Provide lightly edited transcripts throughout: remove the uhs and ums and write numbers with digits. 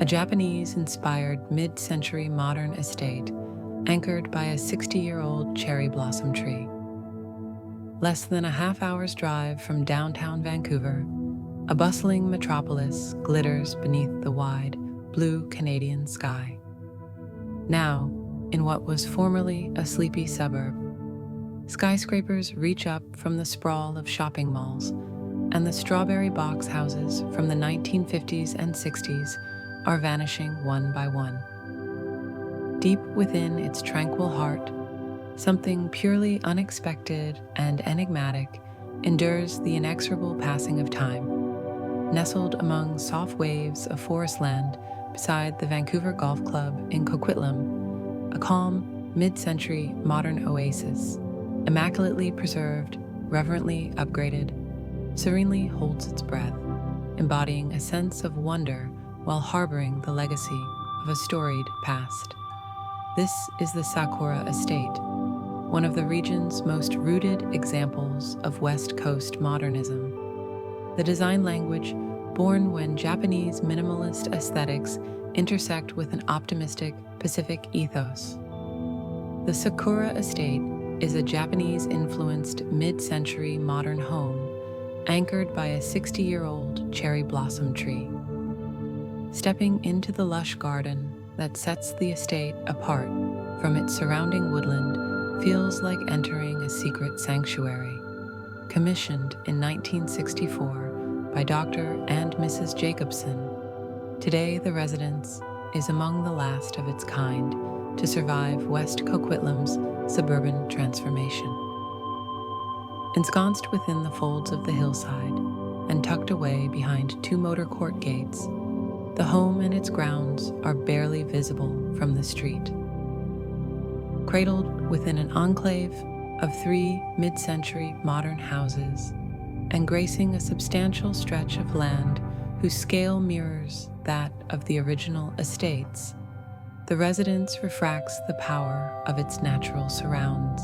a Japanese-inspired mid-century modern estate anchored by a 60-year-old cherry blossom tree. Less than a half-hour's drive from downtown Vancouver, a bustling metropolis glitters beneath the wide, blue Canadian sky. Now, in what was formerly a sleepy suburb, skyscrapers reach up from the sprawl of shopping malls, and the strawberry box houses from the 1950s and 60s are vanishing one by one. Deep within its tranquil heart, something purely unexpected and enigmatic endures the inexorable passing of time. Nestled among soft waves of forest land beside the Vancouver Golf Club in Coquitlam, a calm, mid-century modern oasis, immaculately preserved, reverently upgraded, serenely holds its breath, embodying a sense of wonder while harboring the legacy of a storied past. This is the Sakura Estate, one of the region's most rooted examples of West Coast modernism. The design language born when Japanese minimalist aesthetics intersect with an optimistic Pacific ethos. The Sakura Estate is a Japanese-influenced mid-century modern home anchored by a 60-year-old cherry blossom tree. Stepping into the lush garden that sets the estate apart from its surrounding woodland feels like entering a secret sanctuary. Commissioned in 1964 by Dr. and Mrs. Jacobson, today the residence is among the last of its kind to survive West Coquitlam's suburban transformation. Ensconced within the folds of the hillside and tucked away behind two motor court gates, the home and its grounds are barely visible from the street. Cradled within an enclave of 3 mid-century modern houses and gracing a substantial stretch of land whose scale mirrors that of the original estates, the residence refracts the power of its natural surrounds.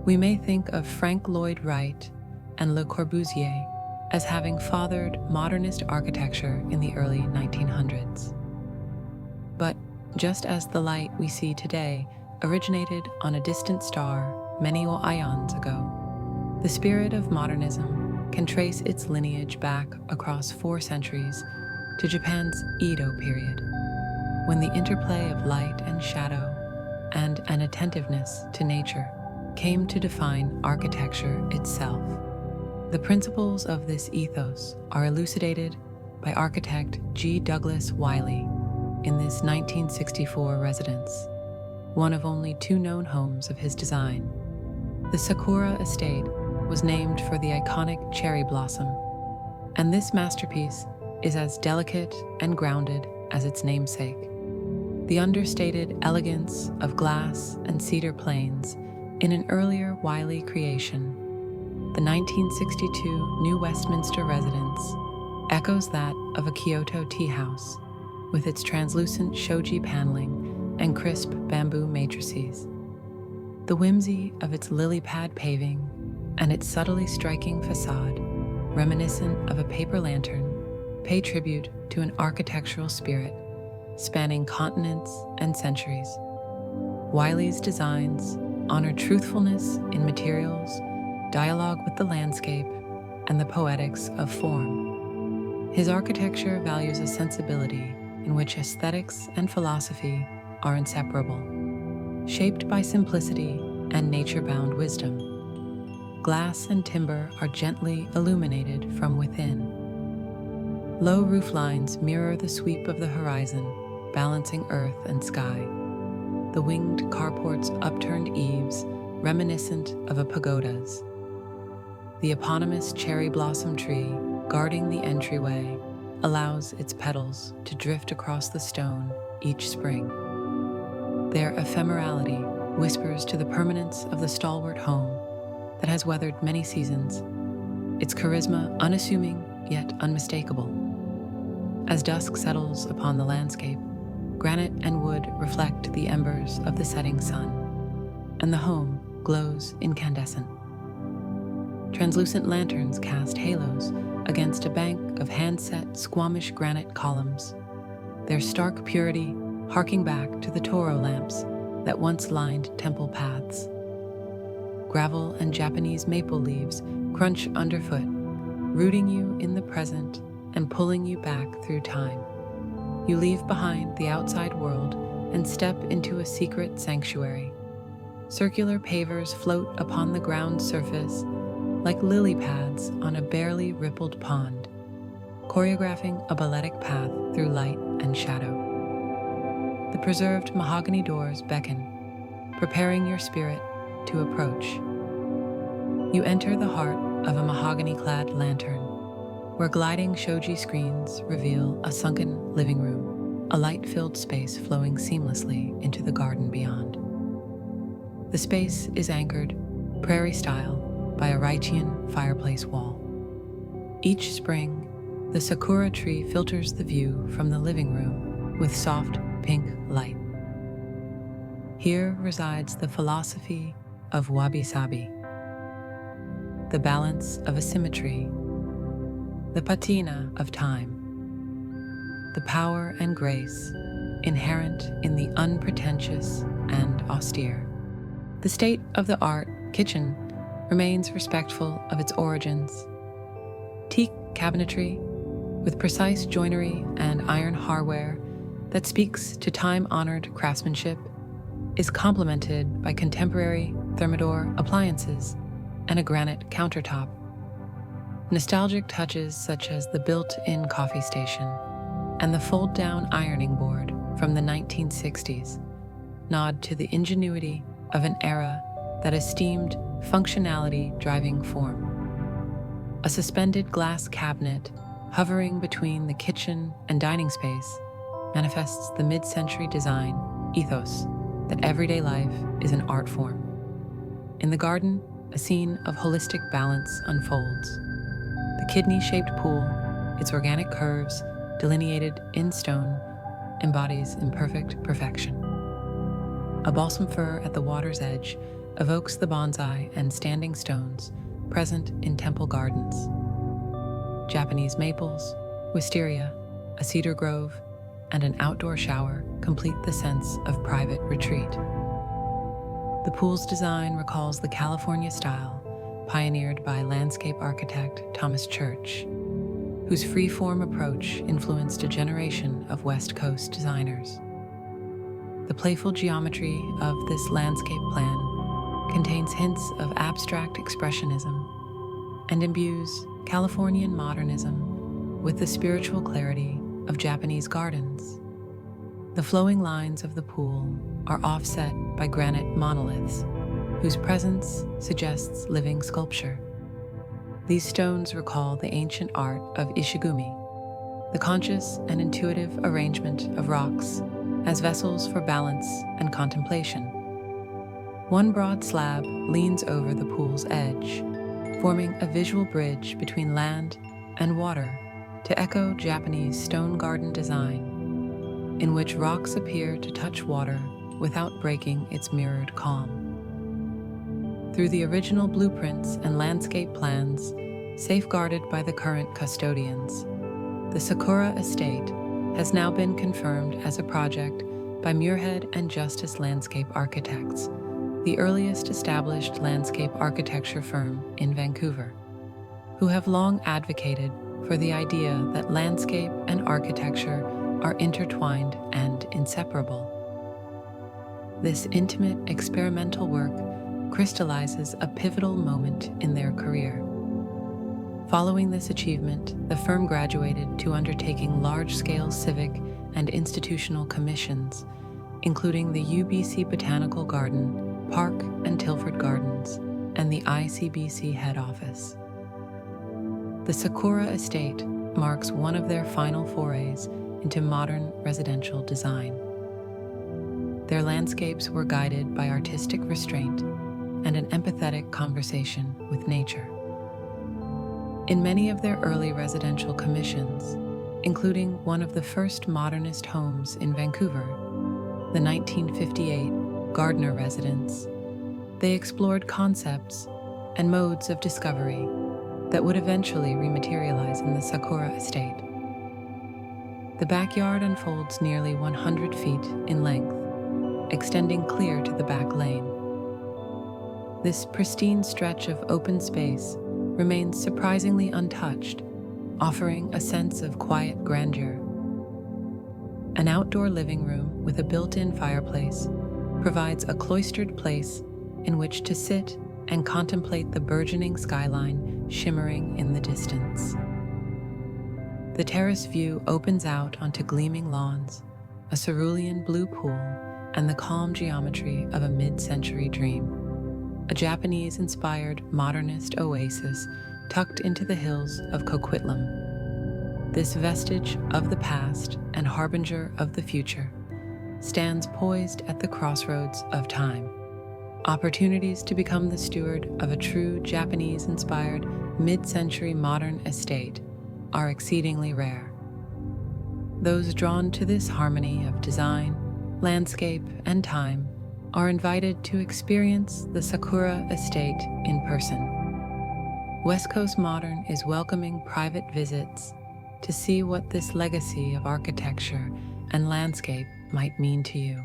We may think of Frank Lloyd Wright and Le Corbusier as having fathered modernist architecture in the early 1900s. But just as the light we see today originated on a distant star many aeons ago, the spirit of modernism can trace its lineage back across 4 centuries to Japan's Edo period, when the interplay of light and shadow and an attentiveness to nature came to define architecture itself. The principles of this ethos are elucidated by architect G. Douglas Wylie in this 1964 residence, one of only 2 known homes of his design. The Sakura Estate was named for the iconic cherry blossom, and this masterpiece is as delicate and grounded as its namesake. The understated elegance of glass and cedar planes in an earlier Wylie creation, the 1962 New Westminster residence echoes that of a Kyoto tea house, with its translucent shoji paneling and crisp bamboo matrices. The whimsy of its lily pad paving and its subtly striking facade, reminiscent of a paper lantern, pay tribute to an architectural spirit spanning continents and centuries. Wylie's designs honor truthfulness in materials, dialogue with the landscape, and the poetics of form. His architecture values a sensibility in which aesthetics and philosophy are inseparable, shaped by simplicity and nature-bound wisdom. Glass and timber are gently illuminated from within. Low roof lines mirror the sweep of the horizon, balancing earth and sky. The winged carport's upturned eaves, reminiscent of a pagoda's. The eponymous cherry blossom tree, guarding the entryway, allows its petals to drift across the stone each spring. Their ephemerality whispers to the permanence of the stalwart home that has weathered many seasons, its charisma unassuming yet unmistakable. As dusk settles upon the landscape, granite and wood reflect the embers of the setting sun, and the home glows incandescent. Translucent lanterns cast halos against a bank of hand-set Squamish granite columns, their stark purity harking back to the Toro lamps that once lined temple paths. Gravel and Japanese maple leaves crunch underfoot, rooting you in the present and pulling you back through time. You leave behind the outside world and step into a secret sanctuary. Circular pavers float upon the ground surface like lily pads on a barely rippled pond, choreographing a balletic path through light and shadow. The preserved mahogany doors beckon, preparing your spirit to approach. You enter the heart of a mahogany-clad lantern, where gliding shoji screens reveal a sunken living room, a light-filled space flowing seamlessly into the garden beyond. The space is anchored, prairie-style, by a Reichian fireplace wall. Each spring, the Sakura tree filters the view from the living room with soft pink light. Here resides the philosophy of wabi-sabi, the balance of a symmetry, the patina of time, the power and grace inherent in the unpretentious and austere. The state-of-the-art kitchen remains respectful of its origins. Teak cabinetry with precise joinery and iron hardware that speaks to time-honored craftsmanship is complemented by contemporary Thermador appliances and a granite countertop. Nostalgic touches such as the built-in coffee station and the fold-down ironing board from the 1960s nod to the ingenuity of an era that esteemed functionality driving form. A suspended glass cabinet hovering between the kitchen and dining space manifests the mid-century design ethos that everyday life is an art form. In the garden, a scene of holistic balance unfolds. The kidney-shaped pool, its organic curves delineated in stone, embodies imperfect perfection. A balsam fir at the water's edge evokes the bonsai and standing stones present in temple gardens. Japanese maples, wisteria, a cedar grove, and an outdoor shower complete the sense of private retreat. The pool's design recalls the California style pioneered by landscape architect Thomas Church, whose free-form approach influenced a generation of West Coast designers. The playful geometry of this landscape plan contains hints of abstract expressionism and imbues Californian modernism with the spiritual clarity of Japanese gardens. The flowing lines of the pool are offset by granite monoliths, whose presence suggests living sculpture. These stones recall the ancient art of Ishigumi, the conscious and intuitive arrangement of rocks as vessels for balance and contemplation. One broad slab leans over the pool's edge, forming a visual bridge between land and water to echo Japanese stone garden design, in which rocks appear to touch water without breaking its mirrored calm. Through the original blueprints and landscape plans, safeguarded by the current custodians, the Sakura estate has now been confirmed as a project by Muirhead and Justice Landscape Architects, the earliest established landscape architecture firm in Vancouver, who have long advocated for the idea that landscape and architecture are intertwined and inseparable. This intimate experimental work crystallizes a pivotal moment in their career. Following this achievement, the firm graduated to undertaking large-scale civic and institutional commissions, including the UBC Botanical Garden, Park and Tilford Gardens, and the ICBC head office. The Sakura estate marks one of their final forays into modern residential design. Their landscapes were guided by artistic restraint and an empathetic conversation with nature. In many of their early residential commissions, including one of the first modernist homes in Vancouver, the 1958 Gardner residence, they explored concepts and modes of discovery that would eventually rematerialize in the Sakura estate. The backyard unfolds nearly 100 feet in length, extending clear to the back lane. This pristine stretch of open space remains surprisingly untouched, offering a sense of quiet grandeur. An outdoor living room with a built-in fireplace provides a cloistered place in which to sit and contemplate the burgeoning skyline shimmering in the distance. The terrace view opens out onto gleaming lawns, a cerulean blue pool, and the calm geometry of a mid-century dream, a Japanese-inspired modernist oasis tucked into the hills of Coquitlam. This vestige of the past and harbinger of the future stands poised at the crossroads of time. Opportunities to become the steward of a true Japanese-inspired mid-century modern estate are exceedingly rare. Those drawn to this harmony of design, landscape, and time are invited to experience the Sakura estate in person. West Coast Modern is welcoming private visits to see what this legacy of architecture and landscape might mean to you.